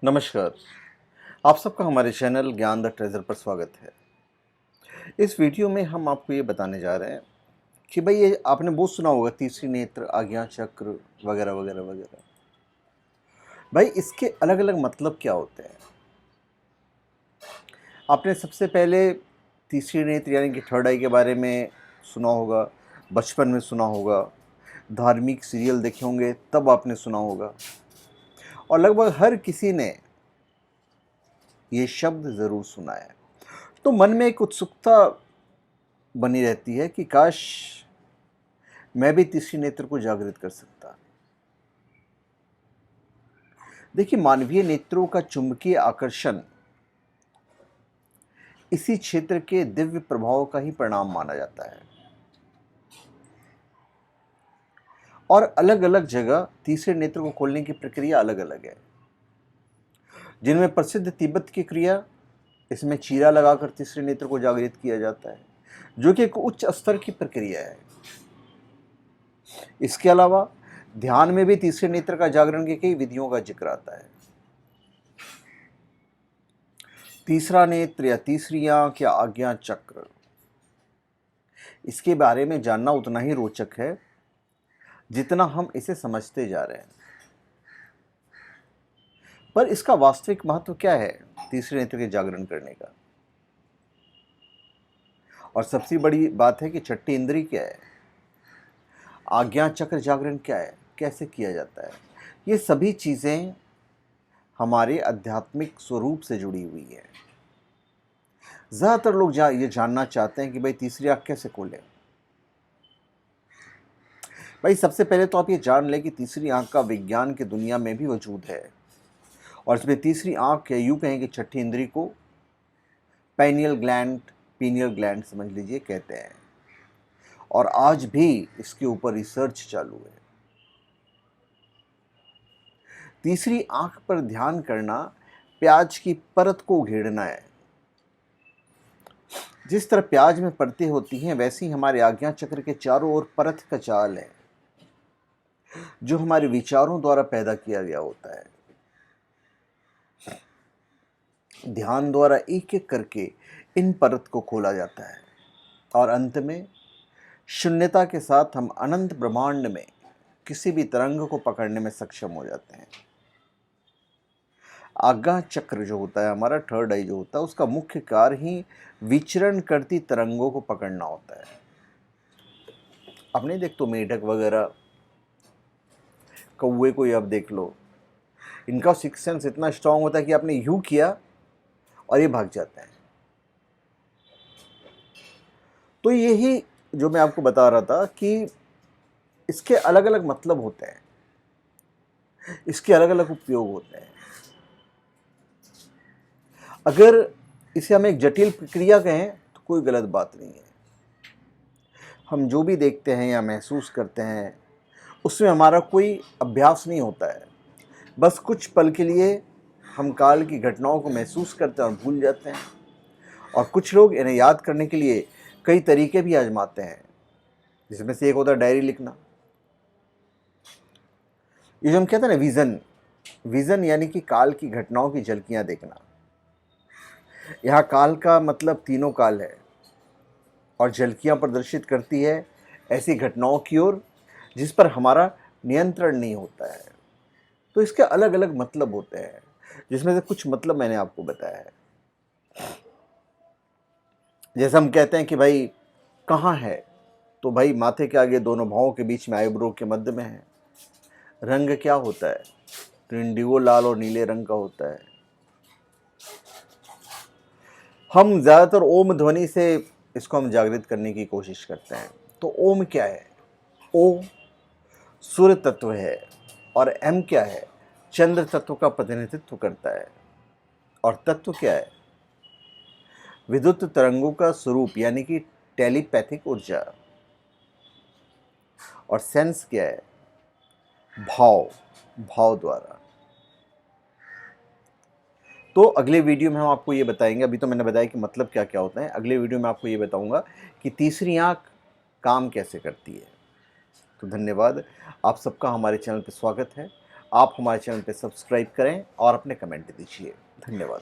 नमस्कार। आप सबका हमारे चैनल ज्ञान द ट्रेजर पर स्वागत है। इस वीडियो में हम आपको ये बताने जा रहे हैं कि भाई ये आपने बहुत सुना होगा तीसरी नेत्र, आज्ञा चक्र वगैरह वगैरह वगैरह। भाई इसके अलग अलग मतलब क्या होते हैं? आपने सबसे पहले तीसरी नेत्र यानी कि थर्ड आई के बारे में सुना होगा, बचपन में सुना होगा, धार्मिक सीरियल देखे होंगे तब आपने सुना होगा, और लगभग हर किसी ने ये शब्द ज़रूर सुना है। तो मन में एक उत्सुकता बनी रहती है कि काश मैं भी तीसरी नेत्र को जागृत कर सकता। देखिए, मानवीय नेत्रों का चुंबकीय आकर्षण इसी क्षेत्र के दिव्य प्रभाव का ही परिणाम माना जाता है, और अलग अलग जगह तीसरे नेत्र को खोलने की प्रक्रिया अलग अलग है। जिनमें प्रसिद्ध तिब्बत की क्रिया, इसमें चीरा लगाकर तीसरे नेत्र को जागृत किया जाता है, जो कि एक उच्च स्तर की प्रक्रिया है। इसके अलावा ध्यान में भी तीसरे नेत्र का जागरण की कई विधियों का जिक्र आता है। तीसरा नेत्र या तीसरी आंख या आज्ञा चक्र, इसके बारे में जानना उतना ही रोचक है जितना हम इसे समझते जा रहे हैं। पर इसका वास्तविक महत्व क्या है तीसरे नेत्र के जागरण करने का? और सबसे बड़ी बात है कि छठी इंद्री क्या है, आज्ञा चक्र जागरण क्या है, कैसे किया जाता है। ये सभी चीज़ें हमारे आध्यात्मिक स्वरूप से जुड़ी हुई है। ज़्यादातर लोग ये जानना चाहते हैं कि भाई तीसरी आंख कैसे खोलें। भाई सबसे पहले तो आप ये जान लें कि तीसरी आंख का विज्ञान की दुनिया में भी वजूद है, और इसमें तीसरी आंख या यूँ कहें कि छठी इंद्री को पीनियल ग्लैंड समझ लीजिए कहते हैं, और आज भी इसके ऊपर रिसर्च चालू है। तीसरी आंख पर ध्यान करना प्याज की परत को घेरना है। जिस तरह प्याज में परतें होती हैं, वैसी हमारे आज्ञा चक्र के चारों ओर परत का जाल है, जो हमारे विचारों द्वारा पैदा किया गया होता है। ध्यान द्वारा एक एक करके इन परत को खोला जाता है, और अंत में शून्यता के साथ हम अनंत ब्रह्मांड में किसी भी तरंग को पकड़ने में सक्षम हो जाते हैं। आज्ञा चक्र जो होता है, हमारा थर्ड आई जो होता है, उसका मुख्य कार्य ही विचरण करती तरंगों को पकड़ना होता है। अपने देख तो मेढक वगैरह, कौवे को ही अब देख लो, इनका सिक्स सेंस इतना स्ट्रांग होता है कि आपने यूं किया और ये भाग जाते हैं। तो यही जो मैं आपको बता रहा था कि इसके अलग अलग मतलब होते हैं, इसके अलग अलग उपयोग होते हैं। अगर इसे हम एक जटिल प्रक्रिया कहें तो कोई गलत बात नहीं है। हम जो भी देखते हैं या महसूस करते हैं, उसमें हमारा कोई अभ्यास नहीं होता है। बस कुछ पल के लिए हम काल की घटनाओं को महसूस करते हैं और भूल जाते हैं, और कुछ लोग इन्हें याद करने के लिए कई तरीके भी आजमाते हैं, जिसमें से एक होता है डायरी लिखना। ये जो हम कहते हैं ना विज़न यानी कि काल की घटनाओं की झलकियाँ देखना। यहाँ काल का मतलब तीनों काल है, और झलकियाँ प्रदर्शित करती है ऐसी घटनाओं की ओर जिस पर हमारा नियंत्रण नहीं होता है। तो इसके अलग अलग मतलब होते हैं, जिसमें से कुछ मतलब मैंने आपको बताया है। जैसे हम कहते हैं कि भाई कहाँ है, तो भाई माथे के आगे दोनों भावों के बीच में आईब्रो के मध्य में है। रंग क्या होता है, तो इंडिगो लाल और नीले रंग का होता है। हम ज़्यादातर ओम ध्वनि से इसको हम जागृत करने की कोशिश करते हैं। तो ओम क्या है? ओ सूर्य तत्व है, और एम क्या है? चंद्र तत्व का प्रतिनिधित्व करता है। और तत्व क्या है? विद्युत तरंगों का स्वरूप यानी कि टेलीपैथिक ऊर्जा। और सेंस क्या है? भाव द्वारा। तो अगले वीडियो में हम आपको ये बताएंगे, अभी तो मैंने बताया कि मतलब क्या क्या होता है, अगले वीडियो में आपको ये बताऊंगा कि तीसरी आंख काम कैसे करती है। तो धन्यवाद, आप सबका हमारे चैनल पर स्वागत है। आप हमारे चैनल पे सब्सक्राइब करें और अपने कमेंट दीजिए। धन्यवाद।